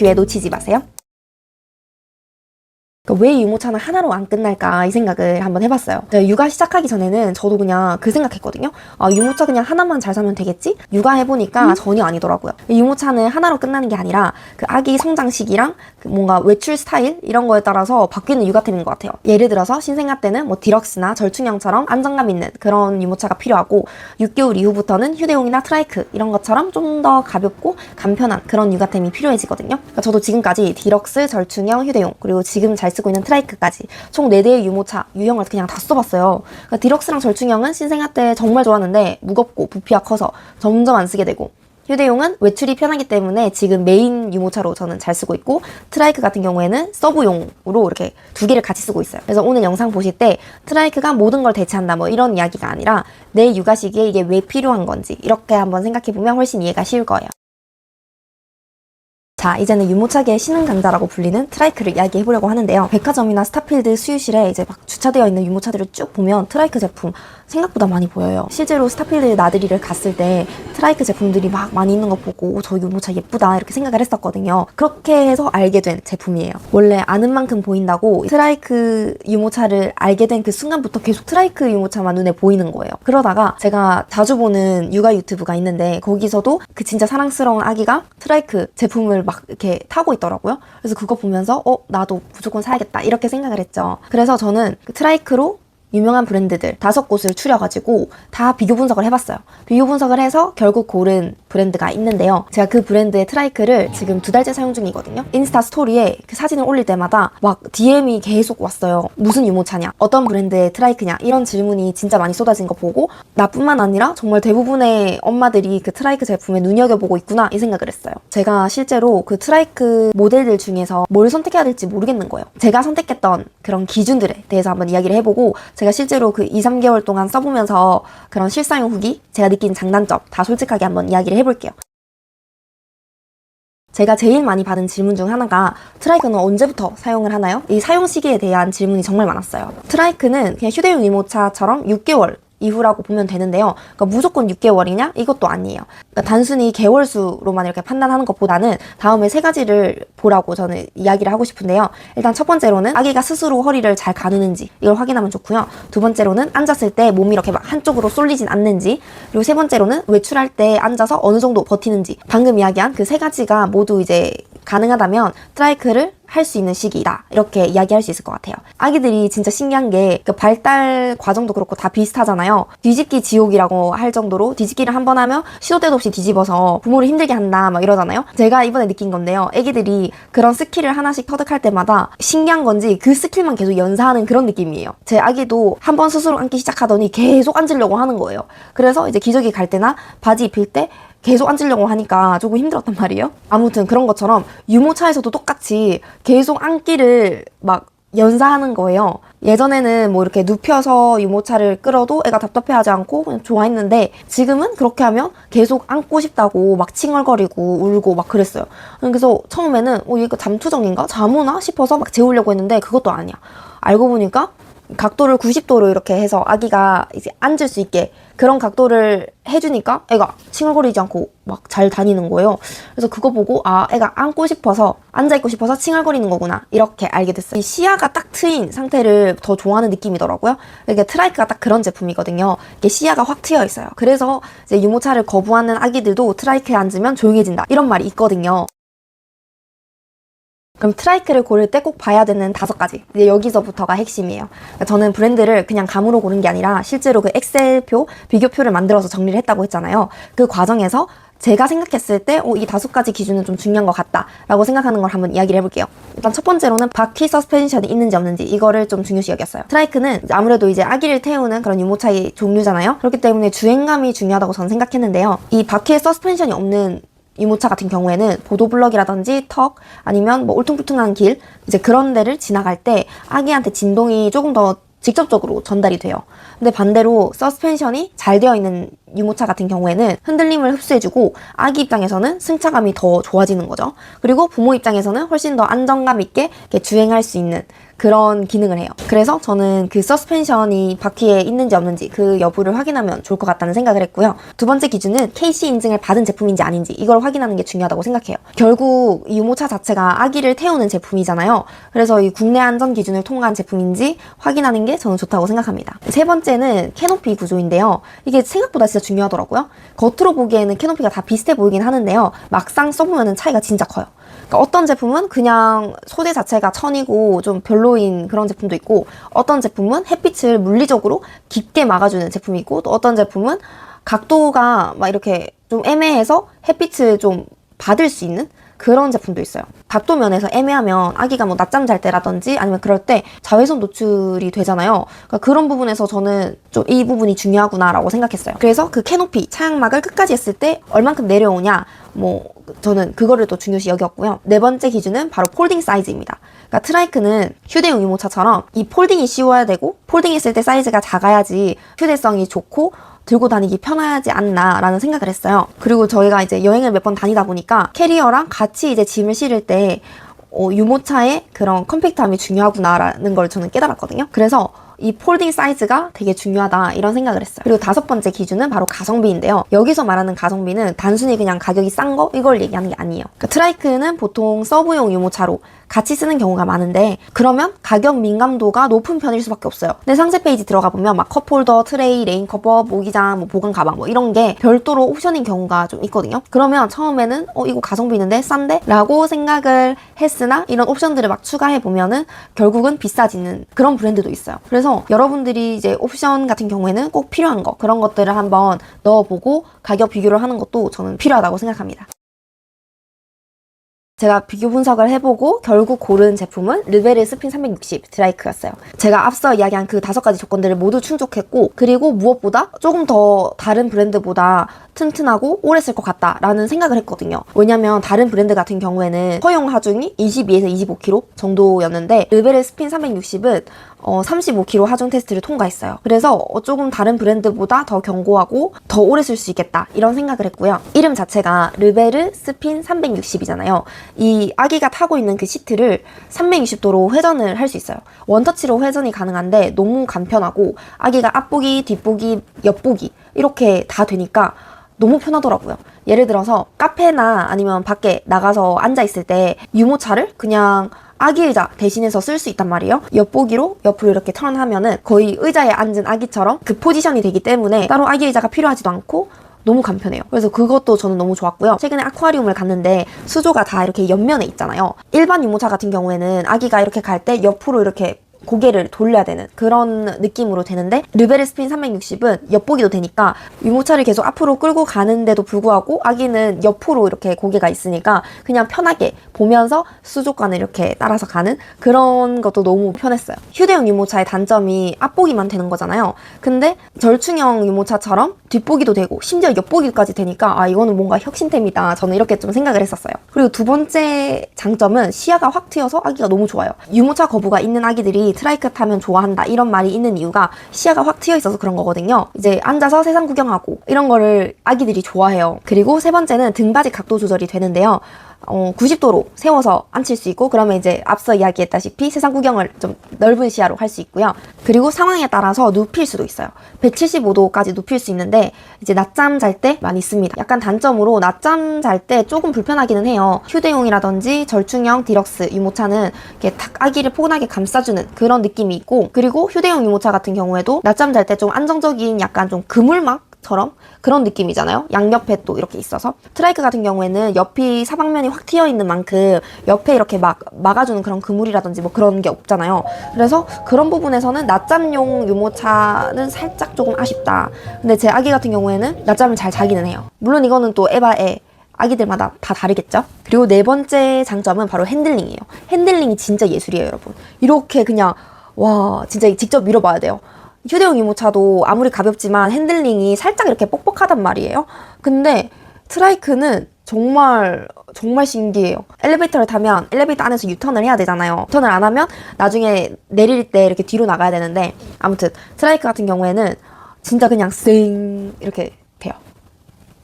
기회 놓치지 마세요. 왜 유모차는 하나로 안 끝날까 이 생각을 한번 해봤어요. 육아 시작하기 전에는 저도 그냥 그 생각했거든요. 유모차 그냥 하나만 잘 사면 되겠지? 육아해보니까 전혀 아니더라고요. 유모차는 하나로 끝나는 게 아니라 그 아기 성장 시기랑 그 뭔가 외출 스타일 이런 거에 따라서 바뀌는 육아템인 것 같아요. 예를 들어서 신생아 때는 뭐 디럭스나 절충형처럼 안정감 있는 그런 유모차가 필요하고 6개월 이후부터는 휴대용이나 트라이크 이런 것처럼 좀 더 가볍고 간편한 그런 육아템이 필요해지거든요. 그러니까 저도 지금까지 디럭스, 절충형, 휴대용 그리고 지금 잘 쓰고 있는 트라이크까지 총 4대의 유모차 유형을 그냥 다 써봤어요. 그러니까 디럭스랑 절충형은 신생아 때 정말 좋았는데 무겁고 부피가 커서 점점 안 쓰게 되고, 휴대용은 외출이 편하기 때문에 지금 메인 유모차로 저는 잘 쓰고 있고, 트라이크 같은 경우에는 서브용으로 이렇게 2개를 같이 쓰고 있어요. 그래서 오늘 영상 보실 때 트라이크가 모든 걸 대체한다 뭐 이런 이야기가 아니라 내 육아 시기에 이게 왜 필요한 건지 이렇게 한번 생각해보면 훨씬 이해가 쉬울 거예요. 자, 이제는 유모차계의 신흥 강자라고 불리는 트라이크를 이야기해보려고 하는데요. 백화점이나 스타필드 수유실에 이제 막 주차되어 있는 유모차들을 쭉 보면 트라이크 제품 생각보다 많이 보여요. 실제로 스타필드 나들이를 갔을 때 트라이크 제품들이 막 많이 있는 거 보고 저 유모차 예쁘다 이렇게 생각을 했었거든요. 그렇게 해서 알게 된 제품이에요. 원래 아는 만큼 보인다고 트라이크 유모차를 알게 된 그 순간부터 계속 트라이크 유모차만 눈에 보이는 거예요. 그러다가 제가 자주 보는 육아 유튜브가 있는데 거기서도 그 진짜 사랑스러운 아기가 트라이크 제품을 막 이렇게 타고 있더라고요. 그래서 그거 보면서 나도 무조건 사야겠다 이렇게 생각을 했죠. 그래서 저는 그 트라이크로 유명한 브랜드들 5곳을 추려가지고 다 비교 분석을 해봤어요. 비교 분석을 해서 결국 고른 브랜드가 있는데요. 제가 그 브랜드의 트라이크를 지금 2달째 사용 중이거든요. 인스타 스토리에 그 사진을 올릴 때마다 막 DM이 계속 왔어요. 무슨 유모차냐? 어떤 브랜드의 트라이크냐? 이런 질문이 진짜 많이 쏟아진 거 보고 나뿐만 아니라 정말 대부분의 엄마들이 그 트라이크 제품에 눈여겨보고 있구나 이 생각을 했어요. 제가 실제로 그 트라이크 모델들 중에서 뭘 선택해야 될지 모르겠는 거예요. 제가 선택했던 그런 기준들에 대해서 한번 이야기를 해보고 제가 실제로 그 2-3개월 동안 써보면서 그런 실사용 후기, 제가 느낀 장단점 다 솔직하게 한번 이야기를 해볼게요. 제가 제일 많이 받은 질문 중 하나가 트라이크는 언제부터 사용을 하나요? 이 사용 시기에 대한 질문이 정말 많았어요. 트라이크는 그냥 휴대용 유모차처럼 6개월 이후라고 보면 되는데요. 그러니까 무조건 6개월이냐? 이것도 아니에요. 그러니까 단순히 개월수로만 이렇게 판단하는 것보다는 다음에 3가지를 보라고 저는 이야기를 하고 싶은데요. 일단 첫 번째로는 아기가 스스로 허리를 잘 가누는지 이걸 확인하면 좋고요. 2번째로는 앉았을 때 몸이 이렇게 막 한쪽으로 쏠리진 않는지, 그리고 3번째로는 외출할 때 앉아서 어느 정도 버티는지. 방금 이야기한 그 3가지가 모두 이제 가능하다면 트라이크를 할 수 있는 시기다 이렇게 이야기할 수 있을 것 같아요. 아기들이 진짜 신기한 게 그 발달 과정도 그렇고 다 비슷하잖아요. 뒤집기 지옥이라고 할 정도로 뒤집기를 한 번 하면 시도 때도 없이 뒤집어서 부모를 힘들게 한다 막 이러잖아요. 제가 이번에 느낀 건데요. 아기들이 그런 스킬을 하나씩 터득할 때마다 신기한 건지 그 스킬만 계속 연사하는 그런 느낌이에요. 제 아기도 한 번 스스로 앉기 시작하더니 계속 앉으려고 하는 거예요. 그래서 이제 기저귀 갈 때나 바지 입힐 때 계속 앉으려고 하니까 조금 힘들었단 말이에요. 아무튼 그런 것처럼 유모차에서도 똑같이 계속 앉기를 막 연사하는 거예요. 예전에는 뭐 이렇게 눕혀서 유모차를 끌어도 애가 답답해하지 않고 그냥 좋아했는데 지금은 그렇게 하면 계속 안고 싶다고 막 칭얼거리고 울고 막 그랬어요. 그래서 처음에는 이거 잠투정인가? 잠오나? 싶어서 막 재우려고 했는데 그것도 아니야. 알고 보니까 각도를 90도로 이렇게 해서 아기가 이제 앉을 수 있게 그런 각도를 해주니까 애가 칭얼거리지 않고 막 잘 다니는 거예요. 그래서 그거 보고 애가 앉고 싶어서 앉아있고 싶어서 칭얼거리는 거구나 이렇게 알게 됐어요. 이 시야가 딱 트인 상태를 더 좋아하는 느낌이더라고요. 이게 트라이크가 딱 그런 제품이거든요. 이게 시야가 확 트여 있어요. 그래서 이제 유모차를 거부하는 아기들도 트라이크에 앉으면 조용해진다 이런 말이 있거든요. 그럼 트라이크를 고를 때 꼭 봐야 되는 5가지. 이제 여기서부터가 핵심이에요. 그러니까 저는 브랜드를 그냥 감으로 고른 게 아니라 실제로 그 엑셀표, 비교표를 만들어서 정리를 했다고 했잖아요. 그 과정에서 제가 생각했을 때 이 5가지 기준은 좀 중요한 것 같다 라고 생각하는 걸 한번 이야기를 해볼게요. 일단 첫 번째로는 바퀴 서스펜션이 있는지 없는지 이거를 좀 중요시 여겼어요. 트라이크는 아무래도 이제 아기를 태우는 그런 유모차의 종류잖아요. 그렇기 때문에 주행감이 중요하다고 저는 생각했는데요. 이 바퀴에 서스펜션이 없는 유모차 같은 경우에는 보도블럭이라든지 턱 아니면 뭐 울퉁불퉁한 길 이제 그런 데를 지나갈 때 아기한테 진동이 조금 더 직접적으로 전달이 돼요. 근데 반대로 서스펜션이 잘 되어 있는 유모차 같은 경우에는 흔들림을 흡수해주고 아기 입장에서는 승차감이 더 좋아지는 거죠. 그리고 부모 입장에서는 훨씬 더 안정감 있게 이렇게 주행할 수 있는 그런 기능을 해요. 그래서 저는 그 서스펜션이 바퀴에 있는지 없는지 그 여부를 확인하면 좋을 것 같다는 생각을 했고요. 두 번째 기준은 KC 인증을 받은 제품인지 아닌지 이걸 확인하는 게 중요하다고 생각해요. 결국 이 유모차 자체가 아기를 태우는 제품이잖아요. 그래서 이 국내 안전 기준을 통과한 제품인지 확인하는 게 저는 좋다고 생각합니다. 세 번째는 캐노피 구조인데요. 이게 생각보다 진짜 중요하더라고요. 겉으로 보기에는 캐노피가 다 비슷해 보이긴 하는데요. 막상 써보면 차이가 진짜 커요. 그러니까 어떤 제품은 그냥 소재 자체가 천이고 좀 별로인 그런 제품도 있고, 어떤 제품은 햇빛을 물리적으로 깊게 막아주는 제품이 있고, 또 어떤 제품은 각도가 막 이렇게 좀 애매해서 햇빛을 좀 받을 수 있는 그런 제품도 있어요. 각도 면에서 애매하면 아기가 뭐 낮잠 잘 때라든지 아니면 그럴 때 자외선 노출이 되잖아요. 그러니까 그런 부분에서 저는 좀 이 부분이 중요하구나라고 생각했어요. 그래서 그 캐노피 차양막을 끝까지 했을 때 얼만큼 내려오냐, 뭐 저는 그거를 또 중요시 여겼고요. 네 번째 기준은 바로 폴딩 사이즈입니다. 그러니까 트라이크는 휴대용 유모차처럼 이 폴딩이 쉬워야 되고, 폴딩했을 때 사이즈가 작아야지 휴대성이 좋고 들고 다니기 편하지 않나 라는 생각을 했어요. 그리고 저희가 이제 여행을 몇 번 다니다 보니까 캐리어랑 같이 이제 짐을 실을 때 유모차의 그런 컴팩트함이 중요하구나 라는 걸 저는 깨달았거든요. 그래서 이 폴딩 사이즈가 되게 중요하다 이런 생각을 했어요. 그리고 다섯 번째 기준은 바로 가성비인데요. 여기서 말하는 가성비는 단순히 그냥 가격이 싼 거 이걸 얘기하는 게 아니에요. 그러니까 트라이크는 보통 서브용 유모차로 같이 쓰는 경우가 많은데, 그러면 가격 민감도가 높은 편일 수밖에 없어요. 근데 상세 페이지 들어가 보면 막 컵홀더, 트레이, 레인 커버, 모기장, 뭐 보관 가방 뭐 이런 게 별도로 옵션인 경우가 좀 있거든요. 그러면 처음에는 이거 가성비 있는데 싼데? 라고 생각을 했으나 이런 옵션들을 막 추가해 보면은 결국은 비싸지는 그런 브랜드도 있어요. 그래서 여러분들이 이제 옵션 같은 경우에는 꼭 필요한 거, 그런 것들을 한번 넣어보고 가격 비교를 하는 것도 저는 필요하다고 생각합니다. 제가 비교 분석을 해보고 결국 고른 제품은 르베르 스핀 360 드라이크였어요. 제가 앞서 이야기한 그 5가지 조건들을 모두 충족했고, 그리고 무엇보다 조금 더 다른 브랜드보다 튼튼하고 오래 쓸 것 같다라는 생각을 했거든요. 왜냐면 다른 브랜드 같은 경우에는 허용 하중이 22에서 25km 정도였는데 르베르 스핀 360은 35km 하중 테스트를 통과했어요. 그래서 조금 다른 브랜드보다 더 견고하고 더 오래 쓸 수 있겠다 이런 생각을 했고요. 이름 자체가 르베르 스핀 360이잖아요. 이 아기가 타고 있는 그 시트를 360도로 회전을 할 수 있어요. 원터치로 회전이 가능한데 너무 간편하고 아기가 앞보기, 뒷보기, 옆보기 이렇게 다 되니까 너무 편하더라고요. 예를 들어서 카페나 아니면 밖에 나가서 앉아있을 때 유모차를 그냥 아기 의자 대신해서 쓸 수 있단 말이에요. 옆보기로 옆으로 이렇게 턴하면은 거의 의자에 앉은 아기처럼 그 포지션이 되기 때문에 따로 아기 의자가 필요하지도 않고 너무 간편해요. 그래서 그것도 저는 너무 좋았고요. 최근에 아쿠아리움을 갔는데 수조가 다 이렇게 옆면에 있잖아요. 일반 유모차 같은 경우에는 아기가 이렇게 갈 때 옆으로 이렇게 고개를 돌려야 되는 그런 느낌으로 되는데, 르베르 스핀 360은 엿보기도 되니까 유모차를 계속 앞으로 끌고 가는데도 불구하고 아기는 옆으로 이렇게 고개가 있으니까 그냥 편하게 보면서 수족관을 이렇게 따라서 가는 그런 것도 너무 편했어요. 휴대용 유모차의 단점이 앞보기만 되는 거잖아요. 근데 절충형 유모차처럼 뒷보기도 되고 심지어 옆보기까지 되니까 이거는 뭔가 혁신템이다, 저는 이렇게 좀 생각을 했었어요. 그리고 두 번째 장점은 시야가 확 트여서 아기가 너무 좋아요. 유모차 거부가 있는 아기들이 트라이크 타면 좋아한다 이런 말이 있는 이유가 시야가 확 트여 있어서 그런 거거든요. 이제 앉아서 세상 구경하고 이런 거를 아기들이 좋아해요. 그리고 세 번째는 등받이 각도 조절이 되는데요. 90도로 세워서 앉힐 수 있고, 그러면 이제 앞서 이야기했다시피 세상 구경을 좀 넓은 시야로 할 수 있고요. 그리고 상황에 따라서 눕힐 수도 있어요. 175도까지 눕힐 수 있는데 이제 낮잠 잘 때 많이 씁니다. 약간 단점으로 낮잠 잘 때 조금 불편하기는 해요. 휴대용이라든지 절충형 디럭스 유모차는 이렇게 탁 아기를 포근하게 감싸주는 그런 느낌이 있고, 그리고 휴대용 유모차 같은 경우에도 낮잠 잘 때 좀 안정적인 약간 좀 그물막 처럼 그런 느낌이잖아요. 양옆에 또 이렇게 있어서. 트라이크 같은 경우에는 옆이 사방면이 확 트여 있는 만큼 옆에 이렇게 막아주는 그런 그물이라든지 뭐 그런 게 없잖아요. 그래서 그런 부분에서는 낮잠용 유모차는 살짝 조금 아쉽다. 근데 제 아기 같은 경우에는 낮잠을 잘 자기는 해요. 물론 이거는 또 에바에 아기들마다 다 다르겠죠? 그리고 네 번째 장점은 바로 핸들링이에요. 핸들링이 진짜 예술이에요, 여러분. 이렇게 그냥 와, 진짜 직접 밀어봐야 돼요. 휴대용 유모차도 아무리 가볍지만 핸들링이 살짝 이렇게 뻑뻑하단 말이에요. 근데 트라이크는 정말 신기해요. 엘리베이터를 타면 엘리베이터 안에서 유턴을 해야 되잖아요. 유턴을 안 하면 나중에 내릴 때 이렇게 뒤로 나가야 되는데, 아무튼 트라이크 같은 경우에는 진짜 그냥 쌩 이렇게 돼요.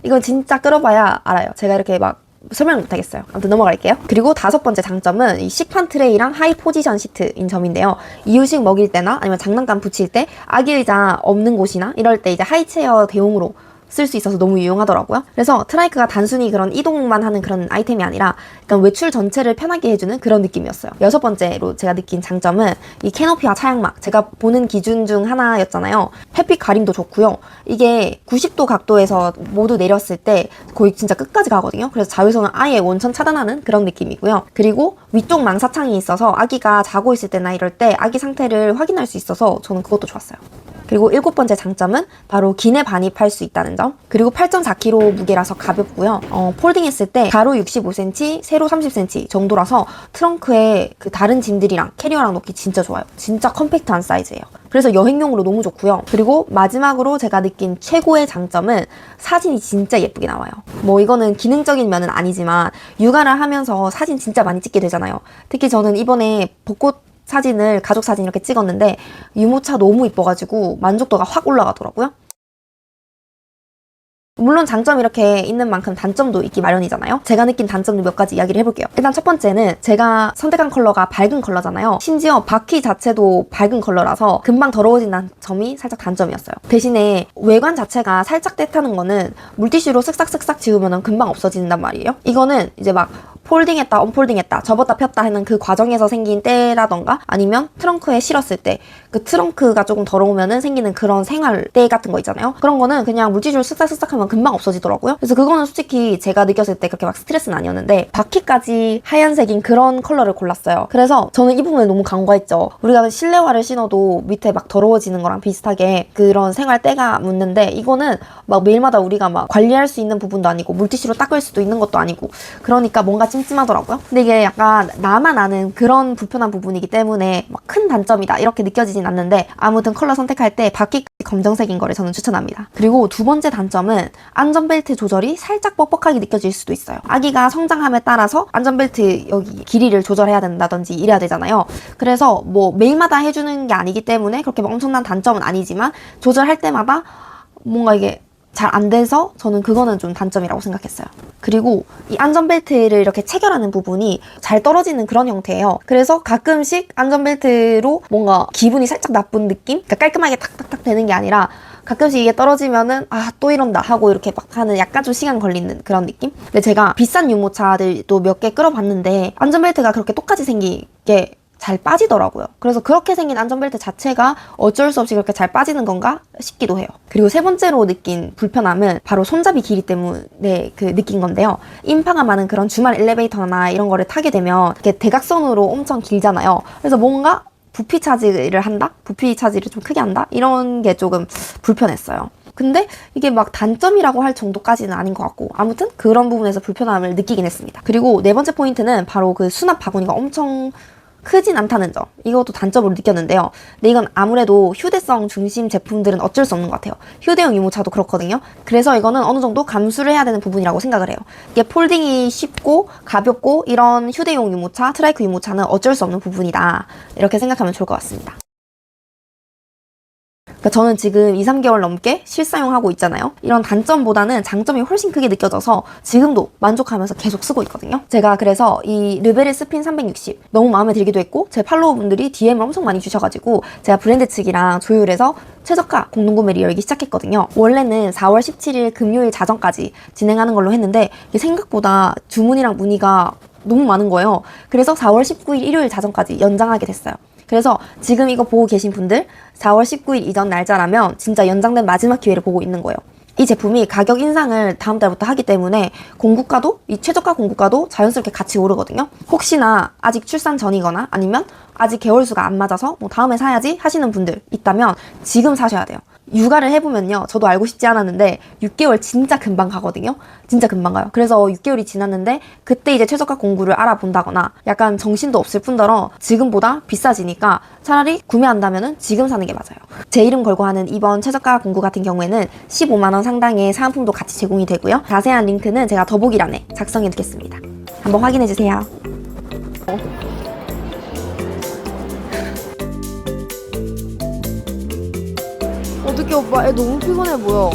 이건 진짜 끌어봐야 알아요. 제가 이렇게 막 설명 못하겠어요. 아무튼 넘어갈게요. 그리고 5번째 장점은 이 식판 트레이랑 하이 포지션 시트인 점인데요. 이유식 먹일 때나 아니면 장난감 붙일 때 아기 의자 없는 곳이나 이럴 때 이제 하이체어 대용으로 쓸 수 있어서 너무 유용하더라고요. 그래서 트라이크가 단순히 그런 이동만 하는 그런 아이템이 아니라 약간 외출 전체를 편하게 해주는 그런 느낌이었어요. 6번째로 제가 느낀 장점은 이 캐노피와 차양막, 제가 보는 기준 중 하나였잖아요. 햇빛 가림도 좋고요. 이게 90도 각도에서 모두 내렸을 때 거의 진짜 끝까지 가거든요. 그래서 자외선을 아예 원천 차단하는 그런 느낌이고요. 그리고 위쪽 망사창이 있어서 아기가 자고 있을 때나 이럴 때 아기 상태를 확인할 수 있어서 저는 그것도 좋았어요. 그리고 7번째 장점은 바로 기내 반입할 수 있다는 점. 그리고 8.4kg 무게라서 가볍고요. 폴딩했을 때 가로 65cm, 세로 30cm 정도라서 트렁크에 그 다른 짐들이랑 캐리어랑 넣기 진짜 좋아요. 진짜 컴팩트한 사이즈예요. 그래서 여행용으로 너무 좋고요. 그리고 마지막으로 제가 느낀 최고의 장점은 사진이 진짜 예쁘게 나와요. 뭐 이거는 기능적인 면은 아니지만 육아를 하면서 사진 진짜 많이 찍게 되잖아요. 특히 저는 이번에 벚꽃 사진을 가족 사진 이렇게 찍었는데 유모차 너무 이뻐가지고 만족도가 확 올라가더라고요. 물론 장점이 이렇게 있는 만큼 단점도 있기 마련이잖아요. 제가 느낀 단점도 몇 가지 이야기를 해볼게요. 일단 첫 번째는 제가 선택한 컬러가 밝은 컬러잖아요. 심지어 바퀴 자체도 밝은 컬러라서 금방 더러워진다는 점이 살짝 단점이었어요. 대신에 외관 자체가 살짝 때타는 거는 물티슈로 쓱싹쓱싹 지우면 금방 없어진단 말이에요. 이거는 이제 막 폴딩했다 언폴딩했다 접었다 폈다 하는 그 과정에서 생긴 때라던가 아니면 트렁크에 실었을 때 그 트렁크가 조금 더러우면은 생기는 그런 생활 때 같은 거 있잖아요. 그런 거는 그냥 물티슈로 쓱싹쓱싹 하면 금방 없어지더라고요. 그래서 그거는 솔직히 제가 느꼈을 때 그렇게 막 스트레스는 아니었는데 바퀴까지 하얀색인 그런 컬러를 골랐어요. 그래서 저는 이 부분에 너무 간과했죠. 우리가 실내화를 신어도 밑에 막 더러워지는 거랑 비슷하게 그런 생활 때가 묻는데 이거는 막 매일마다 우리가 막 관리할 수 있는 부분도 아니고 물티슈로 닦을 수도 있는 것도 아니고 그러니까 뭔가 찜찜하더라고요. 근데 이게 약간 나만 아는 그런 불편한 부분이기 때문에 막 큰 단점이다 이렇게 느껴지진 않는데 아무튼 컬러 선택할 때 바퀴 검정색인 거를 저는 추천합니다. 그리고 2번째 단점은 안전벨트 조절이 살짝 뻑뻑하게 느껴질 수도 있어요. 아기가 성장함에 따라서 안전벨트 여기 길이를 조절해야 된다든지 이래야 되잖아요. 그래서 뭐 매일마다 해주는 게 아니기 때문에 그렇게 막 엄청난 단점은 아니지만 조절할 때마다 뭔가 이게 잘 안 돼서 저는 그거는 좀 단점이라고 생각했어요. 그리고 이 안전벨트를 이렇게 체결하는 부분이 잘 떨어지는 그런 형태예요. 그래서 가끔씩 안전벨트로 뭔가 기분이 살짝 나쁜 느낌? 그러니까 깔끔하게 탁탁탁 되는 게 아니라 가끔씩 이게 떨어지면은 아 또 이런다 하고 이렇게 막 하는 약간 좀 시간 걸리는 그런 느낌? 근데 제가 비싼 유모차들도 몇 개 끌어봤는데 안전벨트가 그렇게 똑같이 생기게 잘 빠지더라고요. 그래서 그렇게 생긴 안전벨트 자체가 어쩔 수 없이 그렇게 잘 빠지는 건가 싶기도 해요. 그리고 3번째로 느낀 불편함은 바로 손잡이 길이 때문에 느낀 건데요. 인파가 많은 그런 주말 엘리베이터나 이런 거를 타게 되면 이렇게 대각선으로 엄청 길잖아요. 그래서 뭔가 부피 차지를 한다? 부피 차지를 좀 크게 한다? 이런 게 조금 불편했어요. 근데 이게 막 단점이라고 할 정도까지는 아닌 것 같고 아무튼 그런 부분에서 불편함을 느끼긴 했습니다. 그리고 4번째 포인트는 바로 그 수납 바구니가 엄청 크진 않다는 점. 이것도 단점으로 느꼈는데요. 근데 이건 아무래도 휴대성 중심 제품들은 어쩔 수 없는 것 같아요. 휴대용 유모차도 그렇거든요. 그래서 이거는 어느 정도 감수를 해야 되는 부분이라고 생각을 해요. 이게 폴딩이 쉽고 가볍고 이런 휴대용 유모차, 트라이크 유모차는 어쩔 수 없는 부분이다. 이렇게 생각하면 좋을 것 같습니다. 그러니까 저는 지금 2-3개월 넘게 실사용하고 있잖아요. 이런 단점보다는 장점이 훨씬 크게 느껴져서 지금도 만족하면서 계속 쓰고 있거든요. 제가 그래서 이 르베르 스핀 360 너무 마음에 들기도 했고 제 팔로워분들이 DM을 엄청 많이 주셔가지고 제가 브랜드 측이랑 조율해서 최저가 공동구매를 열기 시작했거든요. 원래는 4월 17일 금요일 자정까지 진행하는 걸로 했는데 이게 생각보다 주문이랑 문의가 너무 많은 거예요. 그래서 4월 19일 일요일 자정까지 연장하게 됐어요. 그래서 지금 이거 보고 계신 분들 4월 19일 이전 날짜라면 진짜 연장된 마지막 기회를 보고 있는 거예요. 이 제품이 가격 인상을 다음 달부터 하기 때문에 공구가도 이 최저가 공구가도 자연스럽게 같이 오르거든요. 혹시나 아직 출산 전이거나 아니면 아직 개월수가 안 맞아서 뭐 다음에 사야지 하시는 분들 있다면 지금 사셔야 돼요. 육아를 해보면요. 저도 알고 싶지 않았는데 6개월 진짜 금방 가거든요. 진짜 금방 가요. 그래서 6개월이 지났는데 그때 이제 최저가 공구를 알아본다거나 약간 정신도 없을 뿐더러 지금보다 비싸지니까 차라리 구매한다면은 지금 사는 게 맞아요. 제 이름 걸고 하는 이번 최저가 공구 같은 경우에는 15만 원 상당의 사은품도 같이 제공이 되고요. 자세한 링크는 제가 더보기란에 작성해 두겠습니다. 한번 확인해 주세요. 어떡해 오빠 애 너무 피곤해 보여.